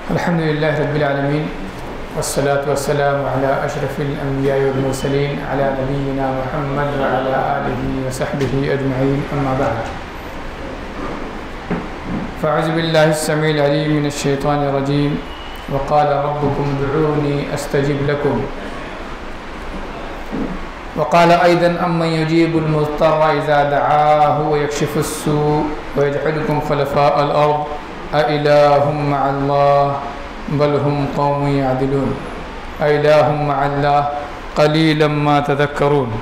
अल्हम्दुलिल्लाह रब्बिल आलमीन वस्सलातु वस्सलामु अला अशरफिल अंबिया'i वल मुरसलीन अला नबिय्यिना मुहम्मद व अला आलिहि व सहबिहि अजमईन अम्मा बअद फ़अऊज़ु बिल्लाहिस समीइल अलीम मिनश शैतानिर रजीम व क़ाल रब्बुकुम उदऊनी अस्तजिब लकुम व क़ाल अयदन अम्मन युजीबुल मुज़्तर्रा इज़ा दआहु व यक्शिफुस सूअ व यजअलुकुम खुलफ़ाअल अर्ज़ अइलाहुम मअल्लाह बल हुम कौमुन यअदिलून अइलाहुम मअल्लाह क़लीलन मा तज़क्करून।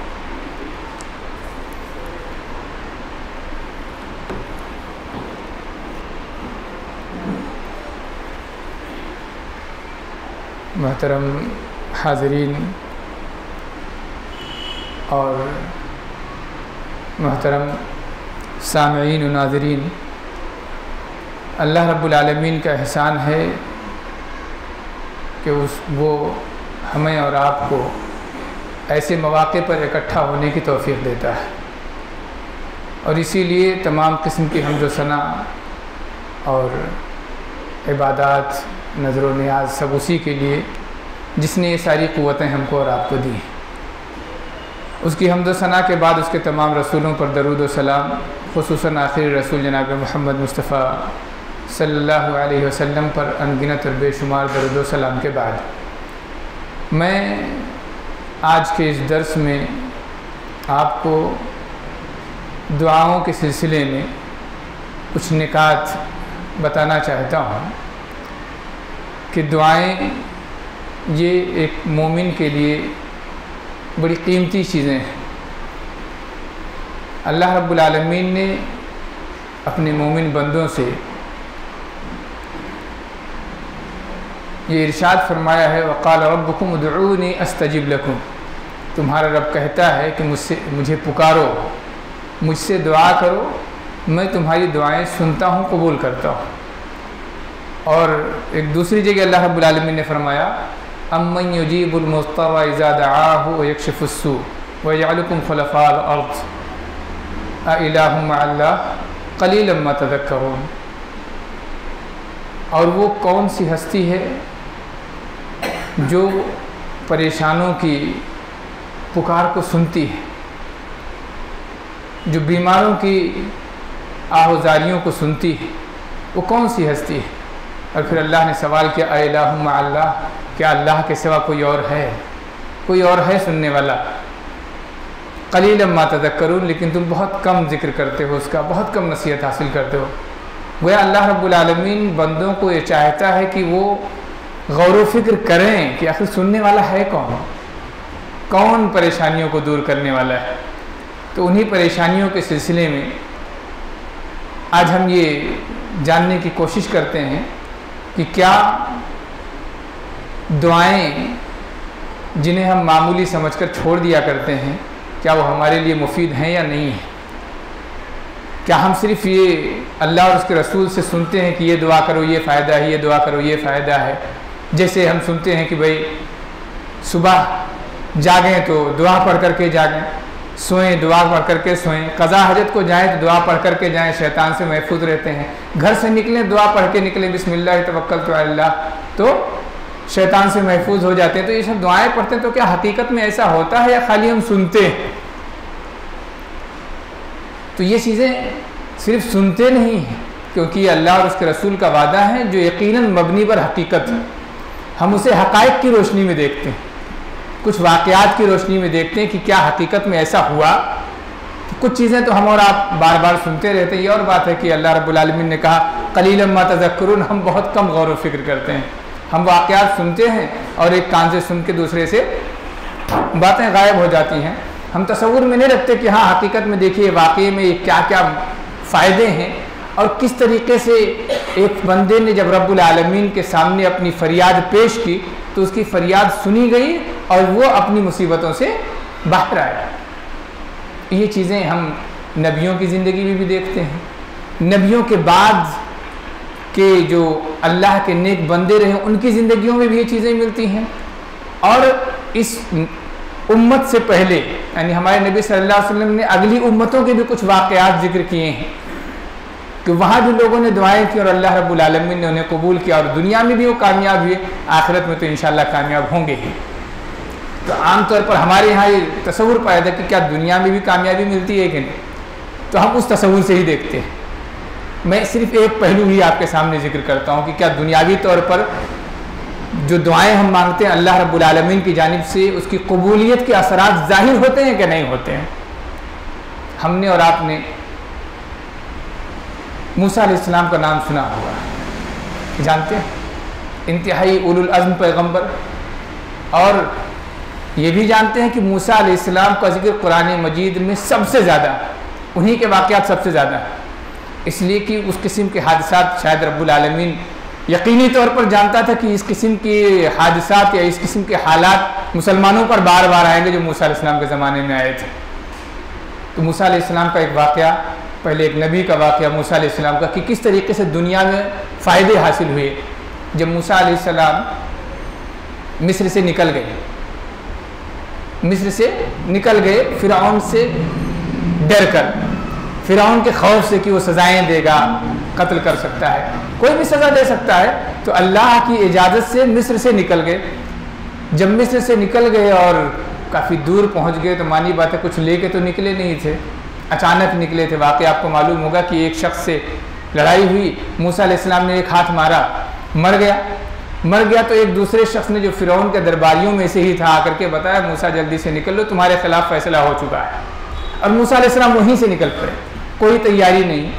मोहतरम हाज़रीन और मोहतरम सामईन व नाज़रीन, अल्लाह रब्बुल आलमीन का एहसान है कि वो हमें और आपको ऐसे मौक़े पर इकट्ठा होने की तौफ़ीक़ देता है और इसीलिए तमाम किस्म की हम्द व सना और इबादत नज़र व नियाज़ सब उसी के लिए जिसने ये सारी क़ुव्वतें हमको और आपको दी। उसकी हम्द व सना के बाद उसके तमाम रसूलों पर दरूद व सलाम, ख़ुसूसन आखिरी रसूल जनाब मोहम्मद मुस्तफ़ा सल्लल्लाहु अलैहि वसल्लम पर अनगिनत और बेशुमार दरूद व सलाम के बाद मैं आज के इस दर्स में आपको दुआओं के सिलसिले में कुछ निकात बताना चाहता हूँ कि दुआएं ये एक मोमिन के लिए बड़ी कीमती चीज़ें हैं। अल्लाह रब्बुल आलमीन ने अपने मोमिन बंदों से ये इरशाद फरमाया है, वक़ाल रब्बुकुम उदऊनी अस्तजिब लकुम। तुम्हारा रब कहता है कि मुझे पुकारो, मुझसे दुआ करो, मैं तुम्हारी दुआएं सुनता हूँ, कबूल करता हूँ। और एक दूसरी जगह अल्लाह रब्बुल आलमीन ने फरमाया, अम्मन युजीबुल मुज़्तर्रा इज़ा दआहु व यक्शिफुस सूअ व यजअलुकुम खुलफ़ाअल अर्ज़ अइलाहुम मअल्लाह क़लीलन मा तज़क्करून। और वो कौन सी हस्ती है जो परेशानों की पुकार को सुनती है, जो बीमारों की आहुजारियों को सुनती है, वो कौन सी हस्ती है? और फिर अल्लाह ने सवाल किया, अइलाहुम मअल्लाह, क्या अल्लाह के सिवा कोई और है? कोई और है सुनने वाला? क़लीलन मा तज़क्करून, लेकिन तुम बहुत कम जिक्र करते हो उसका, बहुत कम नसीहत हासिल करते हो। वह अल्लाह रब्बुल आलमीन बंदों को ये चाहता है कि वो गौर व फिक्र करें कि आखिर सुनने वाला है कौन, कौन परेशानियों को दूर करने वाला है। तो उन्हीं परेशानियों के सिलसिले में आज हम ये जानने की कोशिश करते हैं कि क्या दुआएं जिन्हें हम मामूली समझकर छोड़ दिया करते हैं, क्या वो हमारे लिए मुफीद हैं या नहीं है? क्या हम सिर्फ़ ये अल्लाह और उसके रसूल से सुनते हैं कि ये दुआ करो ये फ़ायदा है, ये दुआ करो ये फ़ायदा है? जैसे हम सुनते हैं कि भाई सुबह जागें तो दुआ पढ़ करके जागें, सोएं दुआ पढ़ करके सोएं, क़ज़ा हजत को जाएं तो दुआ पढ़ करके जाएं, शैतान से महफूज रहते हैं। घर से निकलें दुआ पढ़ के निकलें, बिस्मिल्लाह तवक्कलतु अलल्लाह, तो शैतान से महफूज हो जाते हैं। तो ये सब दुआएं पढ़ते हैं, तो क्या हकीकत में ऐसा होता है या खाली हम सुनते हैं? तो ये चीज़ें सिर्फ सुनते नहीं हैं, क्योंकि अल्लाह और उसके रसूल का वादा है जो यकीनन मबनी पर हकीकत है। हम उसे हक़ाइक़ की रोशनी में देखते हैं, कुछ वाक़यात की रोशनी में देखते हैं कि क्या हकीकत में ऐसा हुआ। तो कुछ चीज़ें तो हम और आप बार बार सुनते रहते हैं। ये और बात है कि अल्लाह रब्बुल आलमीन ने कहा क़लीलन मा तज़क्करून, हम बहुत कम गौर व फिक्र करते हैं। हम वाक़यात सुनते हैं और एक कान से सुन के दूसरे से बातें गायब हो जाती हैं। हम तसव्वुर में नहीं रखते कि हाँ हकीकत में देखिए वाक़ई में क्या क्या फ़ायदे हैं और किस तरीके से एक बंदे ने जब रब्बुल आलमीन के सामने अपनी फ़रियाद पेश की तो उसकी फ़रियाद सुनी गई और वो अपनी मुसीबतों से बाहर आया। ये चीज़ें हम नबियों की ज़िंदगी में भी देखते हैं। नबियों के बाद के जो अल्लाह के नेक बंदे रहे उनकी ज़िंदगियों में भी ये चीज़ें मिलती हैं। और इस उम्मत से पहले यानी हमारे नबी सल्लल्लाहु अलैहि वसल्लम ने अगली उम्मतों के भी कुछ वाक़यात जिक्र किए हैं कि वहाँ भी लोगों ने दुआएं की और अल्लाह रब्बुल आलमीन ने उन्हें कबूल किया और दुनिया में भी वो कामयाब हुए, आखिरत में तो इंशाअल्लाह कामयाब होंगे ही। तो आमतौर पर हमारे यहाँ ये तसव्वुर पाया था कि क्या दुनिया में भी कामयाबी मिलती है कि नहीं, तो हम उस तसव्वुर से ही देखते हैं। मैं सिर्फ एक पहलू ही आपके सामने जिक्र करता हूँ कि क्या दुनियावी तौर पर जो दुआएं हम मांगते हैं अल्लाह रब्बुल आलमीन की जानिब से, उसकी कबूलियत के असरात ज़ाहिर होते हैं कि नहीं होते हैं। हमने और आपने मूसा अलैहिस्सलाम का नाम सुना होगा, जानते हैं, इंतहाई उलुल अज़्म पैगंबर, और ये भी जानते हैं कि मूसा अलैहिस्सलाम का जिक्र कुरान मजीद में सबसे ज़्यादा, उन्हीं के वाक़यात सबसे ज़्यादा, इसलिए कि उस किस्म के हादसात शायद रब्बुल आलमीन यकीनी तौर पर जानता था कि इस किस्म के हादसात या इस किस्म के हालात मुसलमानों पर बार बार आएंगे जो मूसा अलैहिस्सलाम के ज़माने में आए थे। तो मूसा अलैहिस्सलाम का एक वाक़या, पहले एक नबी का वाक़या मूसा अलैहिस्सलाम का, कि किस तरीके से दुनिया में फ़ायदे हासिल हुए जब मूसा अलैहिस्सलाम मिस्र से निकल गए। मिस्र से निकल गए फ़िरऔन से डर कर, फ़िरऔन के खौफ से कि वो सज़ाएँ देगा, कत्ल कर सकता है, कोई भी सज़ा दे सकता है। तो अल्लाह की इजाज़त से मिस्र से निकल गए। जब मिस्र से निकल गए और काफ़ी दूर पहुंच गए तो मानी बात है कुछ लेके तो निकले नहीं थे, अचानक निकले थे। वाक़ई आपको मालूम होगा कि एक शख्स से लड़ाई हुई, मूसा अलैहिस्सलाम ने एक हाथ मारा, मर गया तो एक दूसरे शख्स ने जो फ़िरौन के दरबारियों में से ही था आकर के बताया मूसा जल्दी से निकल लो, तुम्हारे खिलाफ फैसला हो चुका है। और मूसा अलैहिस्सलाम वहीं से निकल पड़े, कोई तैयारी नहीं,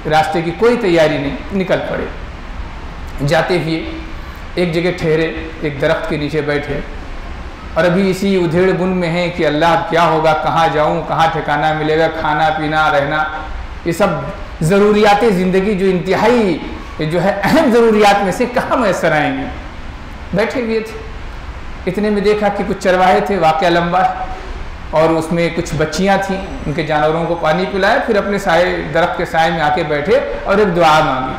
रास्ते की कोई तैयारी नहीं, निकल पड़े। जाते हुए एक जगह ठहरे, एक दरख्त के नीचे बैठे और अभी इसी उधेड़ बुन में है कि अल्लाह क्या होगा, कहाँ जाऊँ, कहाँ ठिकाना मिलेगा, खाना पीना रहना, ये सब ज़रूरियात ज़िंदगी जो इंतहाई जो है अहम ज़रूरियात में से कहाँ मैसर आएंगे। बैठे हुए थे, इतने में देखा कि कुछ चरवाहे थे, वाक़या लंबा और उसमें कुछ बच्चियाँ थीं, उनके जानवरों को पानी पिलाया, फिर अपने साए दरख्त के साए में आके बैठे और एक दुआ मांगी,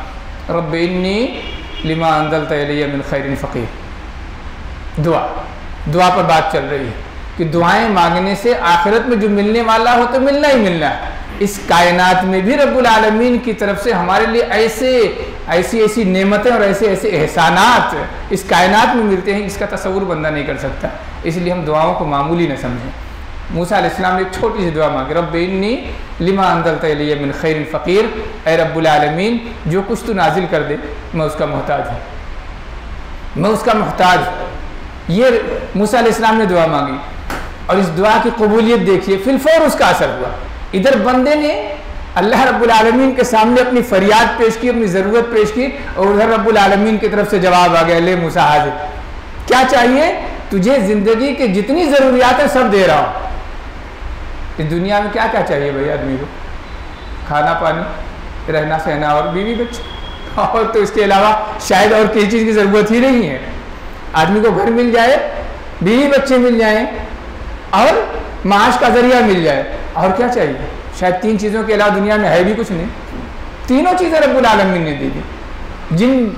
रब्ब इन्नी लिमा अंज़लत इलैया मिन खैरिन फ़क़ीर। दुआ पर बात चल रही है कि दुआएं मांगने से आखिरत में जो मिलने वाला हो तो मिलना ही मिलना है। इस कायनात में भी रब्बुल आलमीन की तरफ से हमारे लिए ऐसी नेमतें और ऐसे एहसानात इस कायनात में मिलते हैं, इसका तसव्वुर बंदा नहीं कर सकता। इसलिए हम दुआओं को मामूली न समझें। मूसा अलैहिस्सलाम ने एक छोटी सी दुआ मांगी, रब्ब इन्नी लिमा अंज़लत इलैया मिन खैरिन फ़क़ीर, ऐ रब्बुल आलमीन जो कुछ तू नाजिल कर दे मैं उसका मोहताज हूँ, मैं उसका मोहताज हूँ। ये मूसा अलैहिस्सलाम ने दुआ मांगी और इस दुआ की कबूलियत देखिए, फिलफौर उसका असर हुआ। इधर बंदे ने अल्लाह रब्बुल आलमीन के सामने अपनी फरियाद पेश की, अपनी ज़रूरत पेश की, और उधर रब्बुल आलमीन की तरफ से जवाब आ गया, ले मूसा हाजिर, क्या चाहिए तुझे, ज़िंदगी के जितनी ज़रूरियात है सब दे रहा हूँ। इस दुनिया में क्या क्या चाहिए भाई आदमी को, खाना पानी, रहना सहना और बीवी बच्चे, और तो इसके अलावा शायद और किसी चीज़ की ज़रूरत ही नहीं है। आदमी को घर मिल जाए, बीवी बच्चे मिल जाएं और माश का ज़रिया मिल जाए, और क्या चाहिए। शायद तीन चीज़ों के अलावा दुनिया में है भी कुछ नहीं। तीनों चीज़ें रब्बुल आलमीन ने दे दी। जिन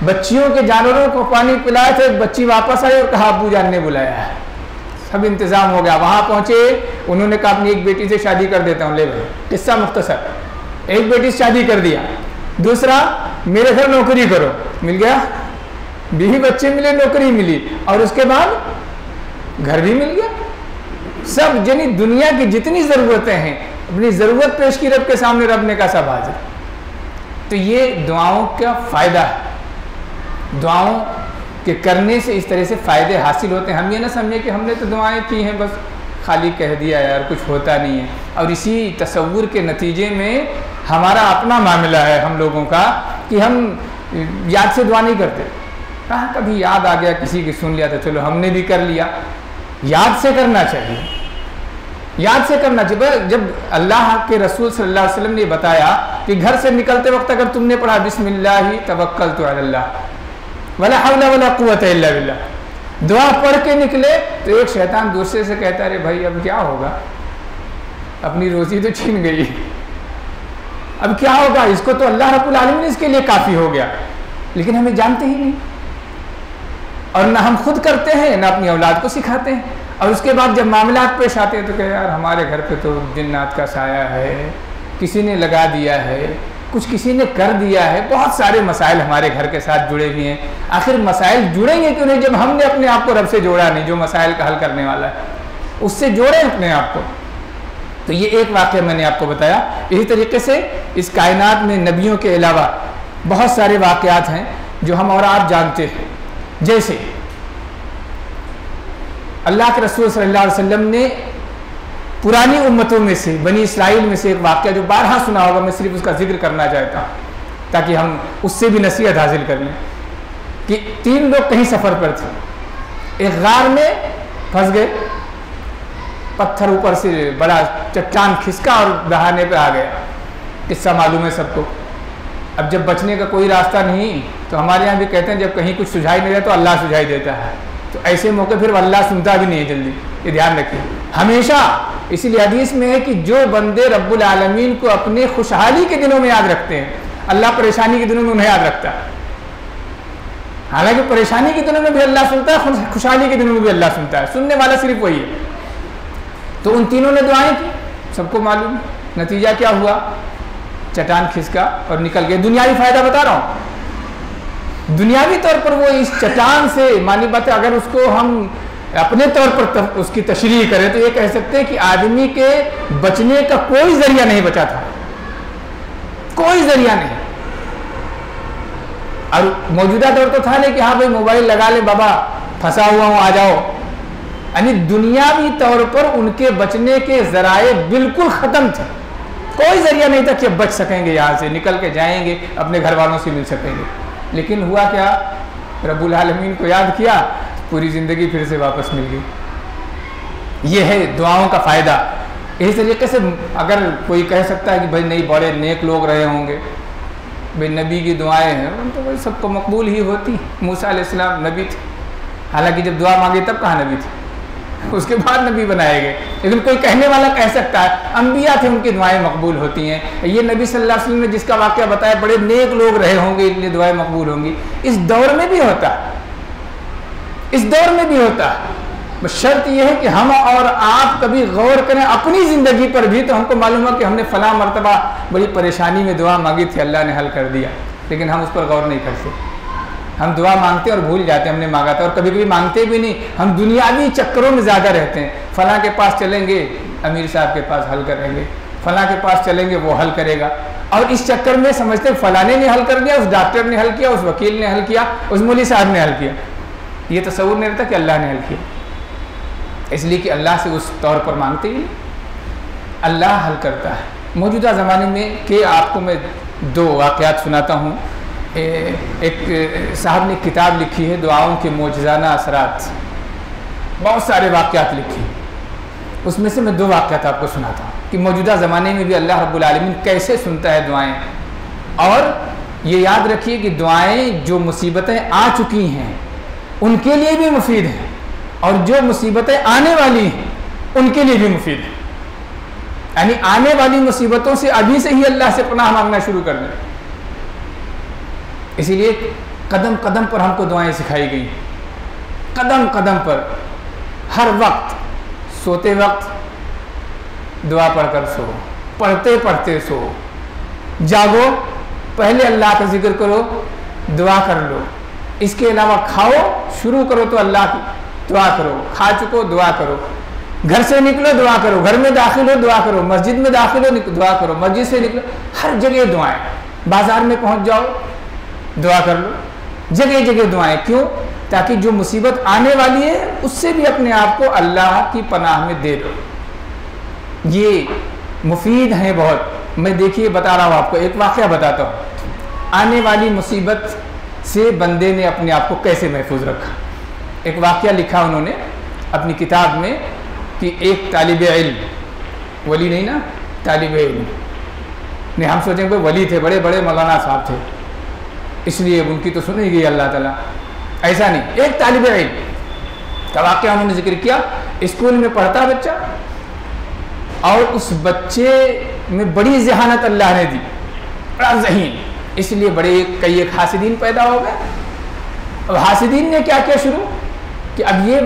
बच्चियों के जानवरों को पानी पिलाया था, एक बच्ची वापस आई और कहा अब्बू जान ने बुलाया है, सब इंतज़ाम हो गया। वहाँ पहुँचे, उन्होंने कहा अपनी एक बेटी से शादी कर देता हूँ, ले भाई, किस्सा मुख्तसर, एक बेटी से शादी कर दिया, दूसरा मेरे घर नौकरी करो, मिल गया, बीवी बच्चे मिले, नौकरी मिली, और उसके बाद घर भी मिल गया। सब यानी दुनिया की जितनी ज़रूरतें हैं, अपनी ज़रूरत पेश की रब के सामने, रब ने कहा सब हाजिर। तो ये दुआओं का फ़ायदा है, दुआओं के करने से इस तरह से फ़ायदे हासिल होते हैं। हम ये ना समझें कि हमने तो दुआएं की हैं बस खाली कह दिया यार, कुछ होता नहीं है। और इसी तसव्वुर के नतीजे में हमारा अपना मामला है हम लोगों का कि हम याद से दुआ नहीं करते। कहाँ कभी याद आ गया, किसी की सुन लिया तो चलो हमने भी कर लिया। याद से करना चाहिए, याद से करना चाहिए। जब अल्लाह के रसूल सल्लल्लाहु अलैहि वसल्लम ने बताया कि घर से निकलते वक्त अगर तुमने पढ़ा बिस्मिल्लाहि तवक्कलतु अलल्लाह वला हौला वला कुव्वता इल्ला बिल्लाह, दुआ पढ़ के निकले तो एक शैतान दूसरे से कहता अरे भाई अब क्या होगा, अपनी रोजी तो छीन गई, अब क्या होगा, इसको तो अल्लाह रब्बुल आलमीन इसके लिए काफ़ी हो गया। लेकिन हमें जानते ही नहीं, और ना हम खुद करते हैं ना अपनी औलाद को सिखाते हैं। और उसके बाद जब मामलात पेश आते हैं तो कहे यार हमारे घर पे तो जिन्नात का साया है, किसी ने लगा दिया है, कुछ किसी ने कर दिया है। बहुत सारे मसाइल हमारे घर के साथ जुड़े हुए हैं। आखिर मसाइल जुड़ेंगे क्यों नहीं जब हमने अपने आप को रब से जोड़ा नहीं, जो मसाइल का हल करने वाला है उससे जोड़े अपने आप को। तो ये एक वाक़या मैंने आपको बताया। इसी तरीके से इस कायनात में नबियों के अलावा बहुत सारे वाक़यात हैं जो हम और आप जानते हैं। जैसे अल्लाह के रसूल सल्लल्लाहु अलैहि वसल्लम ने पुरानी उम्मतों में से, बनी इसराइल में से एक वाक़या जो बारहा सुना होगा, मैं सिर्फ उसका जिक्र करना चाहता हूँ ताकि हम उससे भी नसीहत हासिल कर लें। कि 3 लोग कहीं सफ़र पर थे, एक गार में फंस गए, पत्थर ऊपर से बड़ा चट्टान खिसका और बहाने पे आ गया। किस्सा मालूम है सबको। अब जब बचने का कोई रास्ता नहीं तो हमारे यहाँ भी कहते हैं जब कहीं कुछ सुझाई नहीं देता तो अल्लाह सुझाई देता है। तो ऐसे मौके फिर अल्लाह सुनता भी नहीं है जल्दी, ये ध्यान रखिए हमेशा। इसीलिए हदीस में है कि जो बंदे रब्बुल आलमीन को अपने खुशहाली के दिनों में याद रखते हैं, अल्लाह परेशानी के दिनों में उन्हें याद रखता है। हालांकि परेशानी के दिनों में भी अल्लाह सुनता है, खुशहाली के दिनों में भी अल्लाह सुनता है, सुनने वाला सिर्फ वही है। तो उन तीनों ने दुआएं की, सबको मालूम। नतीजा क्या हुआ? चट्टान खिसका और निकल गए। दुनियावी फायदा बता रहा हूँ, दुनियावी तौर पर वो इस चट्टान से, मानी बात है, अगर उसको हम अपने तौर पर उसकी तशरीह करें तो ये कह सकते हैं कि आदमी के बचने का कोई जरिया नहीं बचा था, कोई जरिया नहीं। और मौजूदा दौर तो था नहीं कि हाँ भाई मोबाइल लगा ले बाबा, फंसा हुआ हूँ आ जाओ। यानी दुनियावी तौर पर उनके बचने के जराए बिल्कुल ख़त्म थे, कोई जरिया नहीं था कि अब बच सकेंगे, यहाँ से निकल के जाएंगे, अपने घर वालों से मिल सकेंगे। लेकिन हुआ क्या? रब्बुल आलमीन को याद किया, पूरी ज़िंदगी फिर से वापस मिल गई। ये है दुआओं का फ़ायदा। इस तरीके से अगर कोई कह सकता है कि भाई नहीं बड़े नेक लोग रहे होंगे, भाई नबी की दुआएं हैं तो भाई सबको मकबूल ही होती। मूसा अलैहिस्सलाम नबी थे, हालांकि जब दुआ मांगे तब कहाँ नबी थे, उसके बाद नबी बनाए गए। लेकिन कोई कहने वाला कह सकता है अम्बिया थे, उनकी दुआएं मकबूल होती हैं। ये नबी सल्लल्लाहु अलैहि वसल्लम ने जिसका वाक़या बताया, बड़े नेक लोग रहे होंगे इसलिए दुआएं मकबूल होंगी। इस दौर में भी होता है, इस दौर में भी होता है। बस शर्त यह है कि हम और आप कभी गौर करें अपनी ज़िंदगी पर भी, तो हमको मालूम है कि हमने फ़लाँ मरतबा बड़ी परेशानी में दुआ मांगी थी, अल्लाह ने हल कर दिया, लेकिन हम उस पर गौर नहीं करते। हम दुआ मांगते और भूल जाते हमने मांगा था, और कभी कभी मांगते भी नहीं। हम दुनियावी चक्करों में ज़्यादा रहते हैं। फ़लाँ के पास चलेंगे, अमीर साहब के पास हल करेंगे, फ़लाँ के पास चलेंगे, वो हल करेगा। और इस चक्कर में समझते फ़लाने ने हल कर दिया, उस डॉक्टर ने हल किया, उस वकील ने हल किया, उस मौलवी साहब ने हल किया। ये तसव्वुर नहीं रहता कि अल्लाह ने हल किया, इसलिए कि अल्लाह से उस तौर पर मांगते ही अल्लाह हल करता है। मौजूदा ज़माने में के आपको मैं 2 वाक़यात सुनाता हूँ। एक साहब ने किताब लिखी है दुआओं के मौजज़ाना असरात, बहुत सारे वाक़यात लिखे, उसमें से मैं 2 वाक़यात आपको सुनाता हूँ कि मौजूदा ज़माने में भी अल्लाह रब्बुल आलमीन कैसे सुनता है दुआएं। और ये याद रखिए कि दुआएं जो मुसीबतें आ चुकी हैं उनके लिए भी मुफीद हैं, और जो मुसीबतें आने वाली हैं उनके लिए भी मुफीद है। यानी आने वाली मुसीबतों से अभी से ही अल्लाह से पनाह मांगना शुरू कर दें। इसीलिए कदम कदम पर हमको दुआएं सिखाई गई, कदम कदम पर, हर वक्त, सोते वक्त दुआ पढ़कर सो, पढ़ते पढ़ते सो, जागो पहले अल्लाह का जिक्र करो, दुआ कर लो। इसके अलावा खाओ, शुरू करो तो अल्लाह की दुआ करो, खा चुको दुआ करो, घर से निकलो दुआ करो, घर में दाखिल हो दुआ करो, मस्जिद में दाखिल हो दुआ करो, मस्जिद से निकलो, हर जगह दुआएं। बाजार में पहुंच जाओ दुआ कर लो, जगह जगह दुआएं। क्यों? ताकि जो मुसीबत आने वाली है उससे भी अपने आप को अल्लाह की पनाह में दे दो। ये मुफीद है बहुत। मैं देखिए बता रहा हूँ आपको, एक वाक़या बताता हूँ आने वाली मुसीबत से बंदे ने अपने आप को कैसे महफूज रखा। एक वाक़या लिखा उन्होंने अपनी किताब में कि एक तालिब इल्म, वली नहीं ना, तालिब इल्म नहीं, हम सोचेंगे भाई वली थे, बड़े बड़े मौलाना साहब थे इसलिए उनकी तो सुनी गई अल्लाह ताला, ऐसा नहीं। एक तालिब इल्म का वाक़या उन्होंने जिक्र किया। स्कूल में पढ़ता बच्चा, और उस बच्चे में बड़ी जहानत अल्लाह ने दी, बड़ा ज़हीन, इसलिए बड़े कई एक हासिदीन पैदा हो गए। अब हासिदीन ने क्या किया शुरू कि अब ये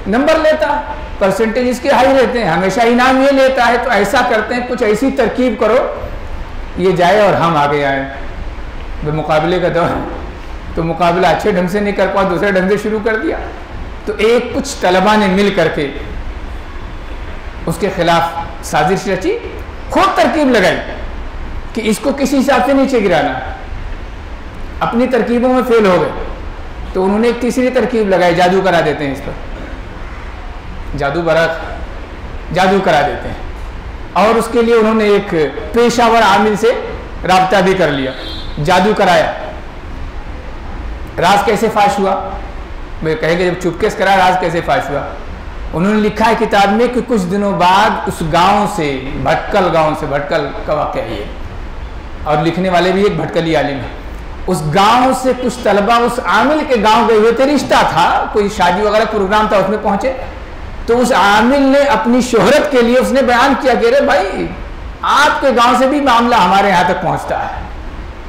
नंबर लेता है, परसेंटेज इसके हाई रहते हैं, हमेशा इनाम ये लेता है, तो ऐसा करते हैं कुछ ऐसी तरकीब करो ये जाए और हम आगे आए। तो मुकाबले का दौर है, तो मुकाबला अच्छे ढंग से नहीं कर पाया, दूसरे ढंग से शुरू कर दिया। तो एक कुछ तलबा ने मिल करके उसके खिलाफ साजिश रची, खूब तरकीब लगाई कि इसको किसी हिसाब से नीचे गिराना। अपनी तरकीबों में फेल हो गए, तो उन्होंने एक तीसरी तरकीब लगाई, जादू करा देते हैं इस पर, जादू करा देते हैं। और उसके लिए उन्होंने एक पेशावर आमिल से राब्ता भी कर लिया, जादू कराया। राज कैसे फाश हुआ, वे कहेंगे जब चुपके से करा, राज कैसे फाश हुआ। उन्होंने लिखा है किताब में कि कुछ दिनों बाद उस गांव से, भटकल का वाक़या है, और लिखने वाले भी एक भटकली आलिम है, उस गांव से कुछ तलबा उस आमिल के गांव गए हुए थे, रिश्ता था, कोई शादी वगैरह प्रोग्राम था, उसमें पहुंचे। तो उस आमिल ने अपनी शोहरत के लिए उसने बयान किया कि अरे भाई, आपके गांव से भी मामला हमारे यहाँ तक पहुंचता है,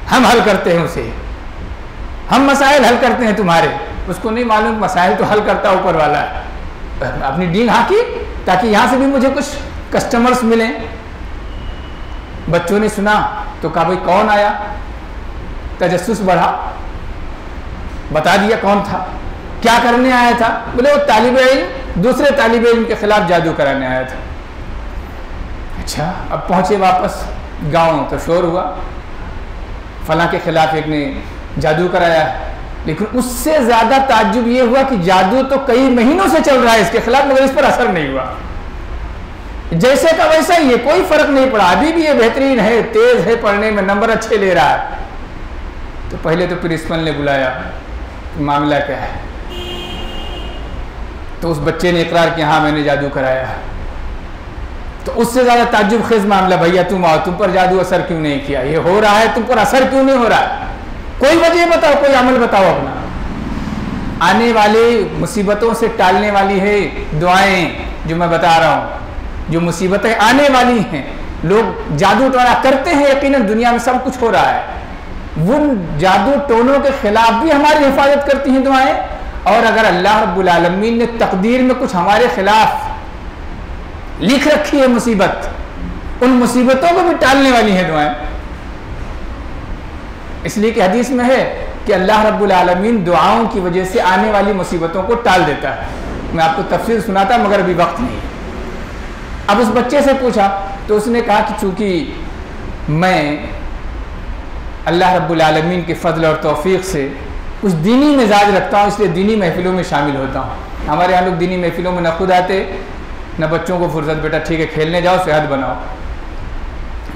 हम हल करते हैं उसे, हम मसाइल हल करते हैं तुम्हारे। उसको नहीं मालूम मसाइल तो हल करता ऊपर वाला है। अपनी डींग हाँकी ताकि यहाँ से भी मुझे कुछ कस्टमर्स मिलें। बच्चों ने सुना तो कहा भाई कौन आया, तजस्सुस बढ़ा, बता दिया कौन था, क्या करने आया था। बोले वो तालिब इल्म दूसरे तालिब इल्म के खिलाफ जादू कराने आया था। अच्छा, अब पहुंचे वापस गांव तो शोर हुआ, फलां के खिलाफ एक ने जादू कराया। लेकिन उससे ज्यादा ताज्जुब ये हुआ कि जादू तो कई महीनों से चल रहा है इसके खिलाफ, मगर इस पर असर नहीं हुआ, जैसे का वैसा ही है, कोई फर्क नहीं पड़ा। अभी भी ये बेहतरीन है, तेज है पढ़ने में, नंबर अच्छे ले रहा है। तो पहले तो प्रिंसिपल ने बुलाया, मामला क्या है। तो उस बच्चे ने इकरार किया, हाँ मैंने जादू कराया। तो उससे ज्यादा ताज्जुब खेज मामला, भैया तुम आओ, तुम पर जादू असर क्यों नहीं किया, ये हो रहा है, तुम पर असर क्यों नहीं हो रहा है, कोई वजह बताओ, कोई अमल बताओ अपना। आने वाली मुसीबतों से टालने वाली है दुआएं, जो मैं बता रहा हूं, जो मुसीबतें आने वाली हैं। लोग जादू टोना करते हैं, यकीनन दुनिया में सब कुछ हो रहा है, वो जादू टोनों के खिलाफ भी हमारी हिफाजत करती हैं दुआएं। और अगर अल्लाह रब्बुल आलमीन ने तकदीर में कुछ हमारे खिलाफ लिख रखी है मुसीबत, उन मुसीबतों को भी टालने वाली हैं दुआएं। इसलिए कि हदीस में है कि अल्लाह रब्बुल आलमीन दुआओं की वजह से आने वाली मुसीबतों को टाल देता है। मैं आपको तफसीर सुनाता मगर अभी वक्त नहीं। अब उस बच्चे से पूछा तो उसने कहा कि चूंकि मैं अल्लाह रब्बुल आलमीन के फजल और तौफीक से कुछ दीनी मिजाज रखता हूँ, इसलिए दीनी महफिलों में शामिल होता हूँ। हमारे यहाँ लोग दीनी महफिलों में न खुद आते न बच्चों को फुर्सत, बेटा ठीक है खेलने जाओ, सेहत बनाओ,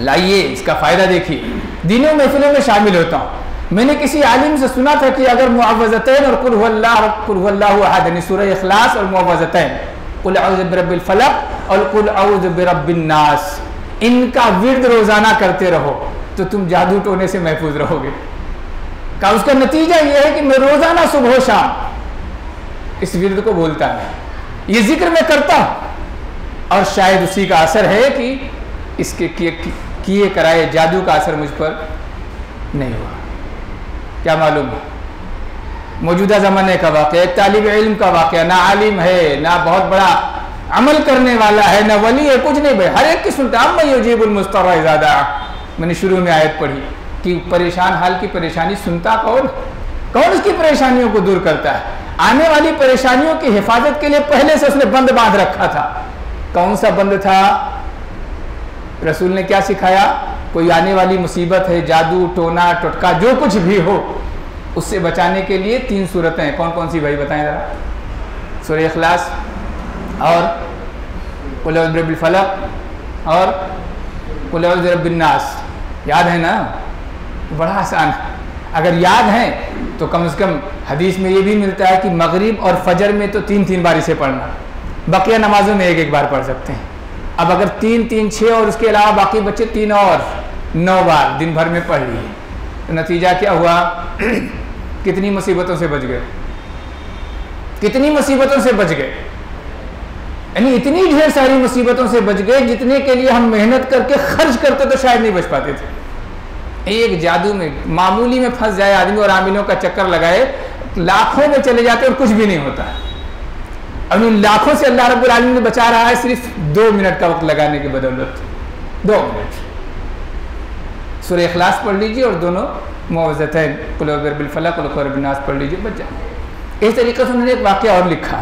लाइए इसका फ़ायदा देखिए। दीनी महफिलों में शामिल होता हूँ। मैंने किसी आलिम से सुना था कि अगर मुअव्वज़तैन और कुल हुवल्लाहु अहद, यानी सूरह इखलास और मुअव्वज़तैन, कुल अऊज़ु बिरब्बिल फलक और कुल अऊज़ु बिरब्बिन नास, इनका विर्द रोज़ाना करते रहो तो तुम जादू टोने से महफूज रहोगे। का उसका नतीजा यह है कि मैं रोज़ाना सुबह शाम इस विर्द को बोलता है, ये जिक्र मैं करता हूँ, और शायद उसी का असर है कि इसके किए कराए जादू का असर मुझ पर नहीं हुआ। क्या मालूम, मौजूदा ज़माने का वाक़या, एक तालिब इल्म का वाक़या, ना आलिम है, ना बहुत बड़ा अमल करने वाला है, ना वली है, कुछ नहीं भाई, हर एक की सुनता। अम्मा युजीबुल मुस्तरा इज़ा दआ, मैंने शुरू में आयत पढ़ी कि परेशान हाल की परेशानी सुनता कौन, कौन उसकी परेशानियों को दूर करता है। आने वाली परेशानियों की हिफाजत के लिए पहले से उसने बंद बांध रखा था। कौन सा बंद था? रसूल ने क्या सिखाया? कोई आने वाली मुसीबत है, जादू टोना टोटका जो कुछ भी हो, उससे बचाने के लिए 3 सूरतें। कौन कौन सी भाई बताएं जरा? सूरह इखलास और कुल अऊज़ु बिरब्बिल फलक और कुल अऊज़ु बिरब्बिन नास। याद है ना? बड़ा आसान है। अगर याद है तो कम से कम हदीस में ये भी मिलता है कि मगरिब और फजर में तो 3-3 बार इसे पढ़ना, बकिया नमाजों में 1-1 बार पढ़ सकते हैं। अब अगर 3-3 6 और उसके अलावा बाकी बच्चे 3 और 9 बार दिन भर में पढ़ लिए तो नतीजा क्या हुआ? कितनी मुसीबतों से बच गए, कितनी मुसीबतों से बच गए। यानी इतनी ढेर सारी मुसीबतों से बच गए जितने के लिए हम मेहनत करके खर्च करते तो शायद नहीं बच पाते थे। एक जादू में मामूली में फंस जाए आदमी और आमिलों का चक्कर लगाए, लाखों में चले जाते और कुछ भी नहीं होता है। अब इन लाखों से अल्लाह रब्बुल आलमीन ने बचा रहा है सिर्फ 2 मिनट का वक्त लगाने की बदौलत। 2 मिनट सूरह इखलास पढ़ लीजिए और दोनों मुअव्वज़तैन कुल औज़ु बिरब्बिल फलक कुल औज़ु बिरब्बिन नास पढ़ लीजिए, बच जाए। इस तरीके से उन्होंने एक वाक़या और लिखा।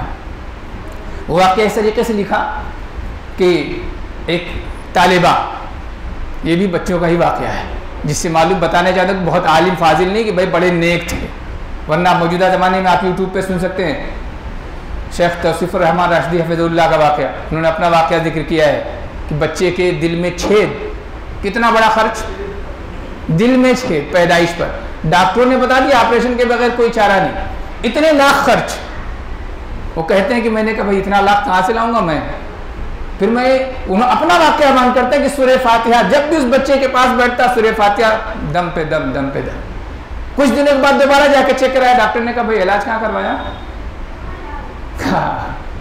वो वाक़या इस तरीके से लिखा कि एक तालिबा, ये भी बच्चों का ही वाक़या है, जिससे मालूम बताने चाहते हैं बहुत आलिम फाजिल नहीं कि भाई बड़े नेक थे, वरना मौजूदा ज़माने में आप यूट्यूब पे सुन सकते हैं शेख तौसीफ़ुर रहमान राशिदी हफ़िज़ुल्लाह का वाक़या। उन्होंने अपना वाक़या जिक्र किया है कि बच्चे के दिल में छेद, कितना बड़ा खर्च, दिल में छेद पैदाइश पर, डॉक्टरों ने बता दिया ऑपरेशन के बगैर कोई चारा नहीं, इतने लाख खर्च। वो कहते हैं कि मैंने कहा भाई इतना लाख कहाँ से लाऊंगा मैं। फिर मैं उन्होंने अपना वाक़या मान करते हैं कि सूरह फातिहा जब भी उस बच्चे के पास बैठता सूरह फातिहा दम पे दम, दम पे दम। कुछ दिनों के बाद दोबारा जाके चेक कराया, डॉक्टर ने कहा भाई इलाज कहाँ करवाया?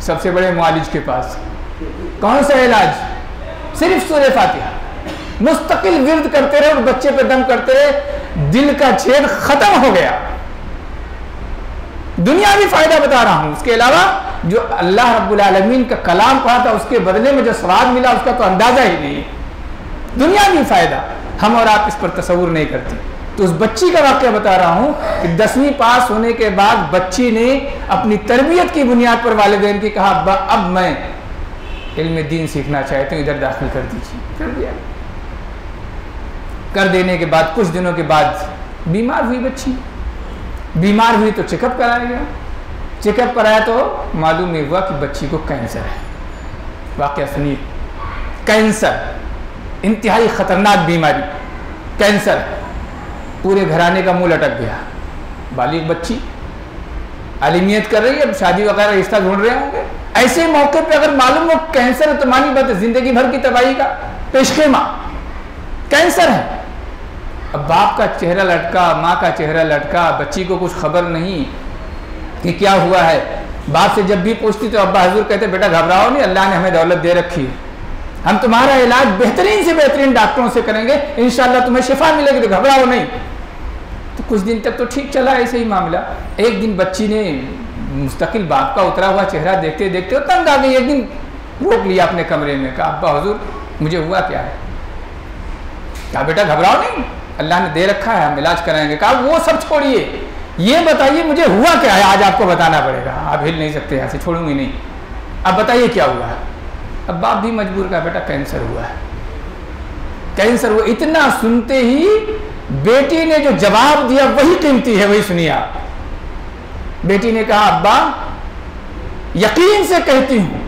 सबसे बड़े मुआलिज के पास। कौन सा इलाज? सिर्फ सूरह फातिहा। मुस्तकिल विर्द करते रहे और बच्चे पे दम करते रहे, दिल का छेद खत्म हो गया। दुनियावी फायदा बता रहा हूं, उसके अलावा जो अल्लाह रब्बुल आलमीन का कलाम पढ़ा था उसके बदले में जो स्वाद मिला उसका तो अंदाजा ही नहीं। दुनियावी फायदा हम और आप इस पर तसव्वुर नहीं करते। तो उस बच्ची का वाक़या बता रहा हूं कि 10वीं पास होने के बाद बच्ची ने अपनी तरबियत की बुनियाद पर वालिदैन की कहा अब्बा अब मैं इल्म दीन सीखना चाहती हूँ, इधर दाखिल कर दीजिए। कर दिया। कर देने के बाद कुछ दिनों के बाद बीमार हुई बच्ची। बीमार हुई तो चेकअप कराया गया। चेकअप कराया तो मालूम ये हुआ कि बच्ची को कैंसर है। वाक़या सुनिए, कैंसर इंतहाई ख़तरनाक बीमारी, कैंसर। पूरे घराने का मुंह लटक गया। बालिग बच्ची आलिमियत कर रही है, अब शादी वगैरह रिश्ता ढूंढ रहे होंगे। ऐसे मौके पे अगर मालूम हो कैंसर है तो मानी बात है जिंदगी भर की तबाही का पेशखेमा, कैंसर है। अब बाप का चेहरा लटका, माँ का चेहरा लटका, बच्ची को कुछ खबर नहीं कि क्या हुआ है। बाप से जब भी पूछती तो अब्बा हजूर कहते बेटा घबराओ नहीं, अल्लाह ने हमें दौलत दे रखी है, हम तुम्हारा इलाज बेहतरीन से बेहतरीन डॉक्टरों से करेंगे, इंशाअल्लाह तुम्हें शिफा मिलेगी, तो घबराओ नहीं। तो कुछ दिन तक तो ठीक चला ऐसे ही मामला। एक दिन बच्ची ने मुस्तकिल बाप का उतरा हुआ चेहरा देखते देखते वो तंग आ गई। एक दिन रोक लिया अपने कमरे में, कहा अब्बा हुजूर मुझे हुआ क्या है? कहा बेटा घबराओ नहीं, अल्लाह ने दे रखा है, हम इलाज कराएंगे। कहा वो सब छोड़िए, ये बताइए मुझे हुआ क्या है, आज आपको बताना पड़ेगा, आप हिल नहीं सकते यहाँ से, छोड़ूंगी नहीं। अब बताइए क्या हुआ है? अब बाप भी मजबूर, का बेटा कैंसर हुआ है, कैंसर हुआ। इतना सुनते ही बेटी ने जो जवाब दिया वही कीमती है, वही सुनिए आप। बेटी ने कहा अब्बा यकीन से कहती हूं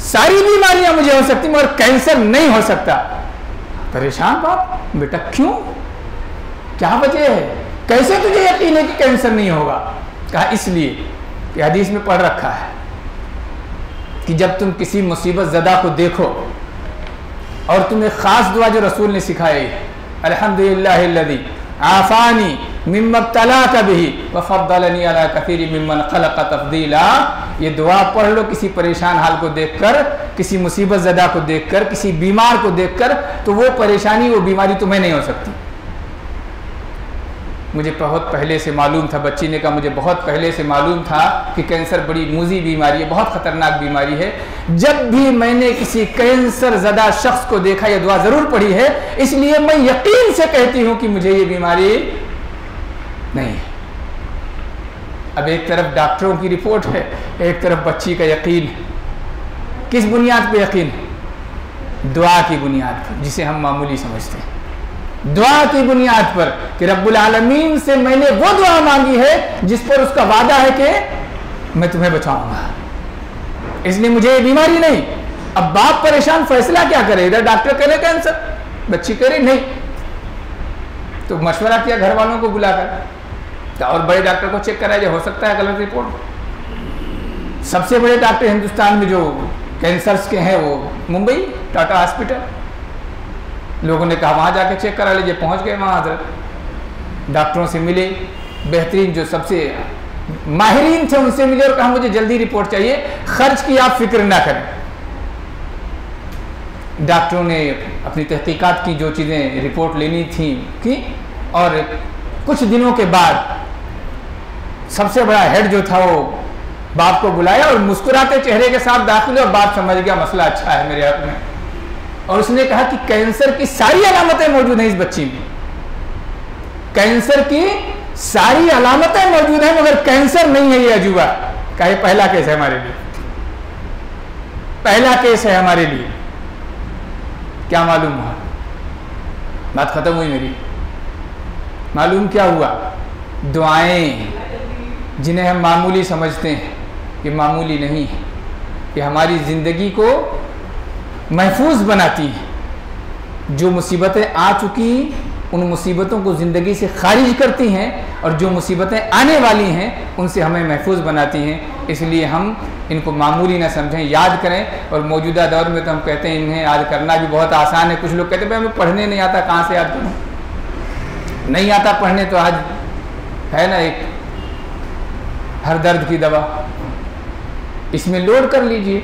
सारी बीमारियां मुझे हो सकती मगर कैंसर नहीं हो सकता। परेशान बाप, बेटा क्यों, क्या वजह है, कैसे तुझे यकीन है कि कैंसर नहीं होगा? कहा इसलिए कि हदीस में पढ़ रखा है कि जब तुम किसी मुसीबत ज़दा को देखो और तुम्हें खास दुआ जो रसूल ने सिखाई, अल्हम्दुलिल्लाहिल्लज़ी आफानी मिम्मा इब्तलाका बिही व फद्दलनी अला कसीरी मिम्मन खलक़ तफ़दीला। ये दुआ पढ़ लो किसी परेशान हाल को देखकर, किसी मुसीबत ज़दा को देखकर, किसी बीमार को देखकर, तो वो परेशानी वो बीमारी तुम्हें नहीं हो सकती। मुझे बहुत पहले से मालूम था, बच्ची ने कहा मुझे बहुत पहले से मालूम था कि कैंसर बड़ी मूजी बीमारी है, बहुत ख़तरनाक बीमारी है। जब भी मैंने किसी कैंसर ज़दा शख्स को देखा यह दुआ ज़रूर पढ़ी है, इसलिए मैं यकीन से कहती हूँ कि मुझे ये बीमारी नहीं है। अब एक तरफ डॉक्टरों की रिपोर्ट है, एक तरफ बच्ची का यकीन है। किस बुनियाद पर यकीन है? दुआ की बुनियाद पर, जिसे हम मामूली समझते हैं। दुआ की बुनियाद पर कि रब्बुल आलमीन से मैंने वो दुआ मांगी है जिस पर उसका वादा है कि मैं तुम्हें बचाऊंगा, इसलिए मुझे ये बीमारी नहीं। अब बाप परेशान, फैसला क्या करे? इधर डॉक्टर कह रहे कैंसर, बच्ची कह रही नहीं। तो मशवरा किया घर वालों को बुलाकर और बड़े डॉक्टर को चेक कराया, हो सकता है गलत रिपोर्ट। सबसे बड़े डॉक्टर हिंदुस्तान में जो कैंसर्स के हैं वो मुंबई टाटा हॉस्पिटल। लोगों ने कहा वहाँ जाके चेक करा लीजिए। पहुँच गए वहाँ, हजरत डॉक्टरों से मिले, बेहतरीन जो सबसे माहिरीन थे उनसे मिले और कहा मुझे जल्दी रिपोर्ट चाहिए, खर्च की आप फिक्र ना करें। डॉक्टरों ने अपनी तहकीकात की, जो चीज़ें रिपोर्ट लेनी थी की, और कुछ दिनों के बाद सबसे बड़ा हेड जो था वो बाप को बुलाया और मुस्कुराते चेहरे के साथ दाखिल, और बाप समझ गया मसला अच्छा है मेरे हक में। और उसने कहा कि कैंसर की सारी अलामतें मौजूद हैं इस बच्ची में, कैंसर की सारी अलामतें मौजूद हैं मगर कैंसर नहीं है। ये अजूबा का ये पहला केस है हमारे लिए, पहला केस है हमारे लिए। क्या मालूम हुआ? बात खत्म हुई मेरी। मालूम क्या हुआ? दुआएं जिन्हें हम मामूली समझते हैं, ये मामूली नहीं है, ये हमारी ज़िंदगी को महफूज बनाती हैं। जो मुसीबतें आ चुकी उन मुसीबतों को ज़िंदगी से खारिज करती हैं और जो मुसीबतें आने वाली हैं उनसे हमें महफूज बनाती हैं। इसलिए हम इनको मामूली ना समझें, याद करें। और मौजूदा दौर में तो हम कहते हैं इन्हें याद करना भी बहुत आसान है। कुछ लोग कहते हैं भाई हमें पढ़ने नहीं आता, कहाँ से याद करूँ? नहीं आता पढ़ने तो आज है ना एक हर दर्द की दवा, इसमें लोड कर लीजिए,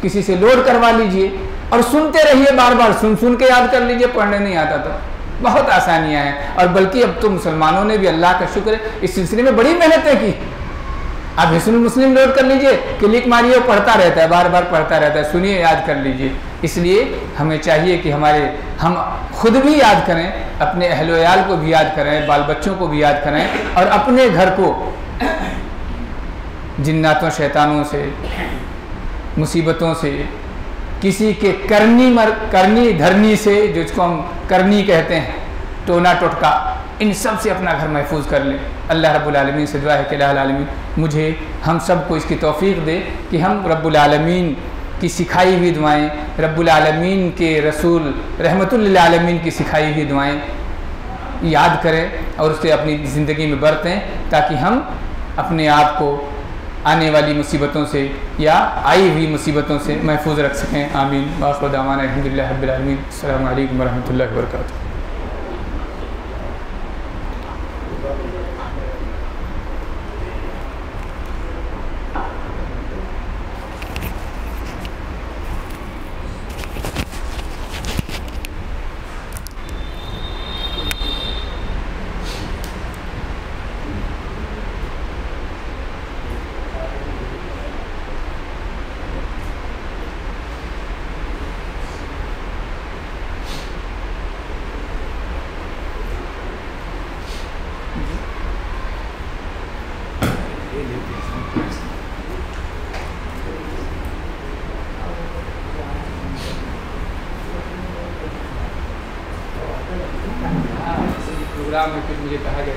किसी से लोड करवा लीजिए और सुनते रहिए, बार बार सुन सुन के याद कर लीजिए। पढ़ने नहीं आता तो बहुत आसानियां हैं। और बल्कि अब तो मुसलमानों ने भी, अल्लाह का शुक्र है, इस सिलसिले में बड़ी मेहनतें की। आप हिस्नुल मुस्लिम लोड कर लीजिए, क्लिक मारिए, वो पढ़ता रहता है, बार बार पढ़ता रहता है, सुनिए, याद कर लीजिए। इसलिए हमें चाहिए कि हम खुद भी याद करें, अपने अहलो याल को भी याद करें, बाल बच्चों को भी याद करें और अपने घर को जिन्नातों शैतानों से, मुसीबतों से, किसी के करनी धरनी से, जिसको हम करनी कहते हैं, टोना टोटका, इन सब से अपना घर महफूज कर लें। अल्लाह रब्बुल आलमीन से दुआ है कि अल्लाह आलमीन मुझे हम सब को इसकी तौफीक दे कि हम रब्बुल आलमीन की सिखाई हुई दुआएं, रब्बुल आलमीन के रसूल रहमतुल लिल आलमीन की सिखाई हुई दुआएं याद करें और उसे अपनी ज़िंदगी में बरतें, ताकि हम अपने आप को आने वाली मुसीबतों से या आई हुई मुसीबतों से महफूज रख सकें। आमीन। वाखिर दावाना अल्हम्दुलिल्लाहि रब्बिल आलमीन। अस्सलामु अलैकुम वरहमतुल्लाहि वबरकातुहू। प्रोग्राम में फिर मुझे कहा गया